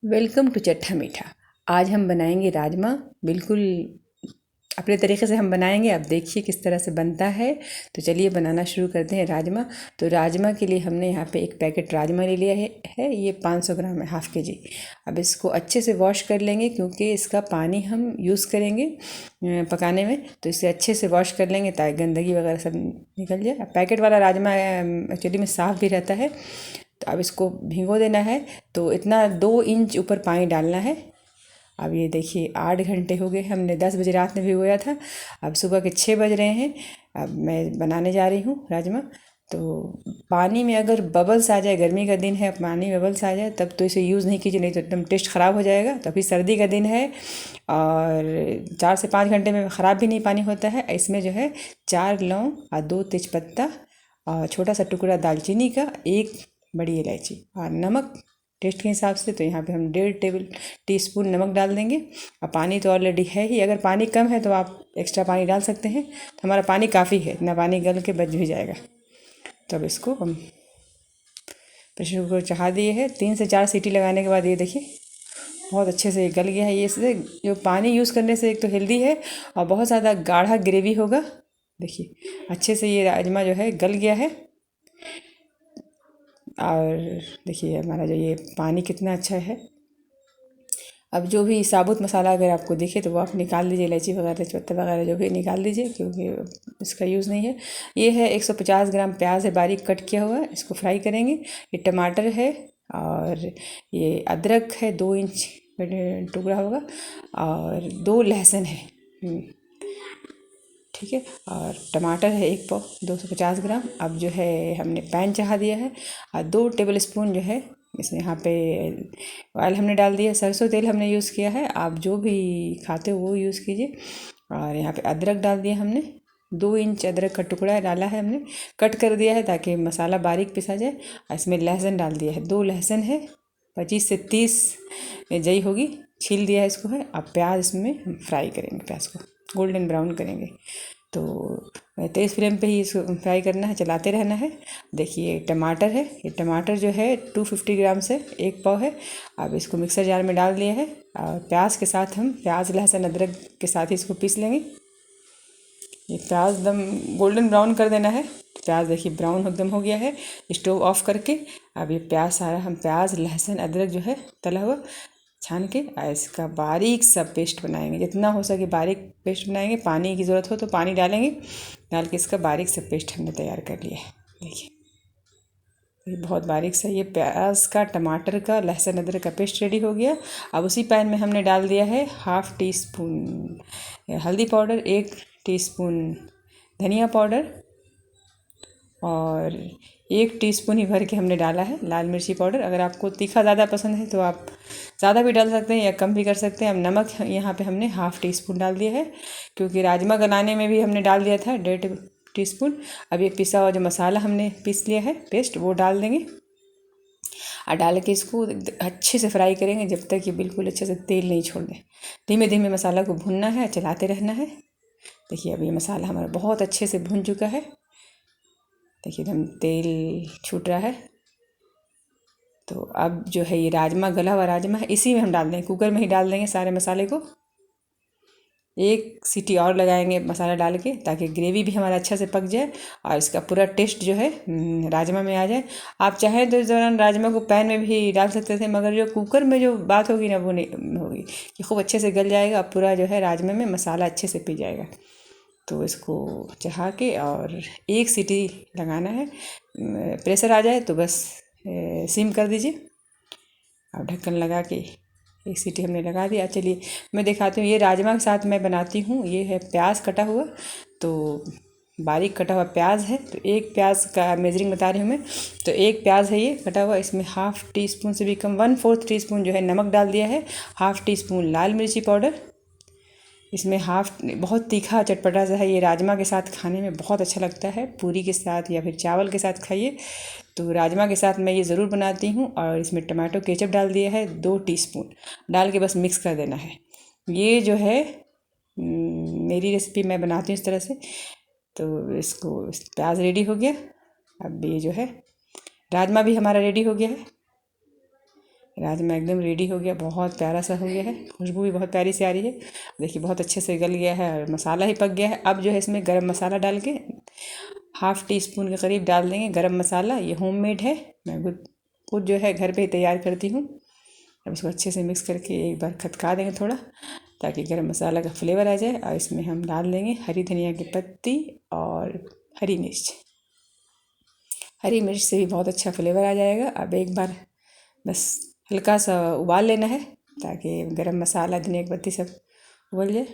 Welcome to चट्टा मीठा। आज हम बनाएंगे राजमा। बिल्कुल अपने तरीके से हम बनाएंगे। आप देखिए किस तरह से बनता है। तो चलिए बनाना शुरू करते हैं राजमा। तो राजमा के लिए हमने यहाँ पे एक पैकेट राजमा ले लिया है। ये 500 ग्राम है, हाफ केजी। अब इसको अच्छे से वॉश कर लेंगे क्योंकि इसका पानी हम यूज़ करेंगे पकाने में। तो इसे अच्छे से वॉश कर लेंगे ताकि गंदगी वगैरह सब निकल जाए। पैकेट वाला राजमा एक्चुअली में साफ़ भी रहता है। तो अब इसको भिगो देना है। तो इतना 2 इंच ऊपर पानी डालना है। अब ये देखिए 8 घंटे हो गए, हमने 10 बजे रात में भिगोया था। अब सुबह के 6 बज रहे हैं। अब मैं बनाने जा रही हूँ राजमा। तो पानी में अगर बबल्स आ जाए, गर्मी का दिन है, पानी में बबल्स आ जाए तब तो इसे यूज़ नहीं कीजिए, नहीं तो एकदम टेस्ट ख़राब हो जाएगा। तो अभी सर्दी का दिन है और 4 से 5 घंटे में ख़राब भी नहीं पानी होता है। इसमें जो है 4 लौंग और 2 तेज़पत्ता और छोटा सा टुकड़ा दालचीनी का, 1 बड़ी इलायची और नमक टेस्ट के हिसाब से। तो यहाँ पे हम 1.5 टेबल टीस्पून नमक डाल देंगे। और पानी तो ऑलरेडी है ही, अगर पानी कम है तो आप एक्स्ट्रा पानी डाल सकते हैं। तो हमारा पानी काफ़ी है, इतना पानी गल के बच भी जाएगा। तो अब इसको हम प्रेशर कुकर चढ़ा दिए है। 3 से 4 सीटी लगाने के बाद ये देखिए बहुत अच्छे से गल गया है। ये इससे जो पानी यूज़ करने से एक तो हेल्दी है और बहुत ज़्यादा गाढ़ा ग्रेवी होगा। देखिए अच्छे से ये राजमा जो है गल गया है। और देखिए हमारा जो ये पानी कितना अच्छा है। अब जो भी साबुत मसाला अगर आपको दिखे तो वो आप निकाल दीजिए, इलायची वगैरह तेजपत्ता वगैरह जो भी निकाल दीजिए क्योंकि इसका यूज़ नहीं है। ये है 150 ग्राम प्याज है, बारीक कट किया हुआ है, इसको फ्राई करेंगे। ये टमाटर है और ये अदरक है, 2 इंच टुकड़ा होगा और 2 लहसुन है। ठीक है। और टमाटर है 1 पाव, 250 ग्राम। अब जो है हमने पैन चढ़ा दिया है और 2 टेबल स्पून जो है इसमें यहाँ पे ऑयल हमने डाल दिया। सरसों तेल हमने यूज़ किया है, आप जो भी खाते हो वो यूज़ कीजिए। और यहाँ पे अदरक डाल दिया हमने, 2 इंच अदरक का टुकड़ा डाला है, हमने कट कर दिया है ताकि मसाला बारीक पिसा जाए। और इसमें लहसुन डाल दिया है, 2 लहसुन है, 25 से 30 जई होगी, छील दिया है इसको है। अब प्याज इसमें हम फ्राई करेंगे, प्याज को गोल्डन ब्राउन करेंगे। तो तेज़ फ्लेम पे ही इसको फ्राई करना है, चलाते रहना है। देखिए टमाटर है, ये टमाटर जो है 250 ग्राम से 1 पाव है। अब इसको मिक्सर जार में डाल दिया है और प्याज के साथ हम प्याज लहसुन अदरक के साथ ही इसको पीस लेंगे। ये प्याज एकदम गोल्डन ब्राउन कर देना है। प्याज देखिए ब्राउन एकदम हो गया है। स्टोव ऑफ करके अब ये प्याज सारा हम प्याज लहसुन अदरक जो है तला हुआ छान के इसका बारीक सा पेस्ट बनाएंगे। जितना हो सके बारीक पेस्ट बनाएंगे। पानी की ज़रूरत हो तो पानी डालेंगे, डाल के इसका बारीक सा पेस्ट हमने तैयार कर लिया है। देखिए ये बहुत बारीक सा ये प्याज का, टमाटर का, लहसुन अदरक का पेस्ट रेडी हो गया। अब उसी पैन में हमने डाल दिया है 1/2 टीस्पून हल्दी पाउडर, 1 टीस्पून धनिया पाउडर और 1 टीस्पून ही भर के हमने डाला है लाल मिर्ची पाउडर। अगर आपको तीखा ज़्यादा पसंद है तो आप ज़्यादा भी डाल सकते हैं या कम भी कर सकते हैं। अब नमक यहाँ पे हमने 1/2 टीस्पून डाल दिया है क्योंकि राजमा गलाने में भी हमने डाल दिया था 1.5 टीस्पून। अब ये पिसा हुआ जो मसाला हमने पीस लिया है पेस्ट, वो डाल देंगे और डाल के इसको अच्छे से फ्राई करेंगे जब तक ये बिल्कुल अच्छे से तेल नहीं छोड़ दे। धीमे धीमे मसाला को भुनना है, चलाते रहना है। देखिए अब ये मसाला हमारा बहुत अच्छे से भुन चुका है। देखिए एकदम तेल छूट रहा है। तो अब जो है ये राजमा, गला हुआ राजमा है, इसी में हम डाल देंगे, कुकर में ही डाल देंगे सारे मसाले को। 1 सीटी और लगाएंगे मसाला डाल के ताकि ग्रेवी भी हमारा अच्छा से पक जाए और इसका पूरा टेस्ट जो है राजमा में आ जाए। आप चाहें तो इस दौरान राजमा को पैन में भी डाल सकते थे, मगर जो कुकर में जो बात होगी ना वो नहीं होगी कि खूब अच्छे से गल जाएगा और पूरा जो है राजमा में मसाला अच्छे से पी जाएगा। तो इसको चढ़ा के और 1 सीटी लगाना है। प्रेशर आ जाए तो बस सिम कर दीजिए और ढक्कन लगा के 1 सीटी हमने लगा दिया। चलिए मैं दिखाती हूँ। ये राजमा के साथ मैं बनाती हूँ। ये है प्याज कटा हुआ, तो बारीक कटा हुआ प्याज है। तो 1 प्याज का मेजरिंग बता रही हूँ मैं। तो 1 प्याज है ये कटा हुआ, इसमें 1/2 टीस्पून से भी कम 1/4 टीस्पून जो है नमक डाल दिया है। 1/2 टीस्पून लाल मिर्ची पाउडर, इसमें बहुत तीखा चटपटा सा है। ये राजमा के साथ खाने में बहुत अच्छा लगता है, पूरी के साथ या फिर चावल के साथ खाइए। तो राजमा के साथ मैं ये ज़रूर बनाती हूँ। और इसमें टमाटो केचप डाल दिया है 2 टीस्पून, डाल के बस मिक्स कर देना है। ये जो है मेरी रेसिपी मैं बनाती हूँ इस तरह से। तो इसको प्याज रेडी हो गया। अब ये जो है राजमा भी हमारा रेडी हो गया है। राजमा एकदम रेडी हो गया, बहुत प्यारा सा हो गया है, खुशबू भी बहुत प्यारी सी आ रही है। देखिए बहुत अच्छे से गल गया है और मसाला ही पक गया है। अब जो है इसमें गरम मसाला डाल के हाफ़ टी स्पून के करीब डाल देंगे गरम मसाला। ये होममेड है, मैं खुद जो है घर पे ही तैयार करती हूँ। अब इसको अच्छे से मिक्स करके एक बार खदका देंगे थोड़ा, ताकि गरम मसाला का फ्लेवर आ जाए। और इसमें हम डाल देंगे हरी धनिया की पत्ती और हरी मिर्च। हरी मिर्च से भी बहुत अच्छा फ्लेवर आ जाएगा। अब एक बार बस हल्का सा उबाल लेना है, ताकि गरम मसाला धनिया की पत्ती सब उबल जाए।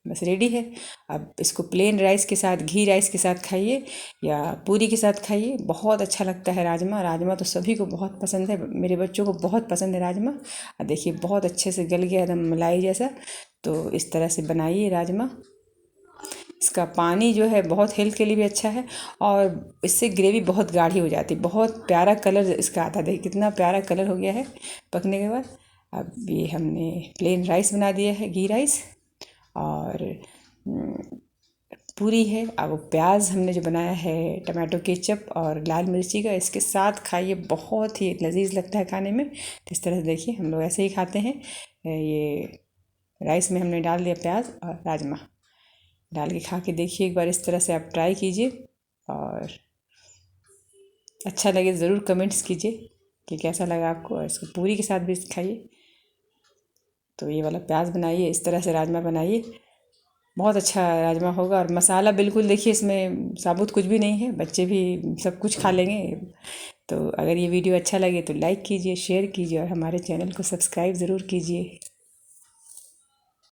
बस रेडी है। अब इसको प्लेन राइस के साथ, घी राइस के साथ खाइए या पूरी के साथ खाइए, बहुत अच्छा लगता है राजमा। राजमा तो सभी को बहुत पसंद है, मेरे बच्चों को बहुत पसंद है राजमा। और देखिए बहुत अच्छे से गल गया, एकदम मलाई जैसा। तो इस तरह से बनाइए राजमा। इसका पानी जो है बहुत हेल्थ के लिए भी अच्छा है, और इससे ग्रेवी बहुत गाढ़ी हो जाती है। बहुत प्यारा कलर इसका आता है, देखिए कितना प्यारा कलर हो गया है पकने के बाद। अब ये हमने प्लेन राइस बना दिया है, घी राइस, और पूरी है। अब वो प्याज हमने जो बनाया है टमाटो केचप और लाल मिर्ची का, इसके साथ खाइए, बहुत ही लजीज लगता है खाने में। तो इस तरह से देखिए हम लोग ऐसे ही खाते हैं। ये राइस में हमने डाल दिया प्याज और राजमा डाल के, खा के देखिए एक बार, इस तरह से आप ट्राई कीजिए। और अच्छा लगे ज़रूर कमेंट्स कीजिए कि कैसा लगा आपको, और इसको पूरी के साथ भी खाइए। तो ये वाला प्याज बनाइए, इस तरह से राजमा बनाइए, बहुत अच्छा राजमा होगा। और मसाला बिल्कुल देखिए इसमें साबुत कुछ भी नहीं है, बच्चे भी सब कुछ खा लेंगे। तो अगर ये वीडियो अच्छा लगे तो लाइक कीजिए, शेयर कीजिए, और हमारे चैनल को सब्सक्राइब ज़रूर कीजिए।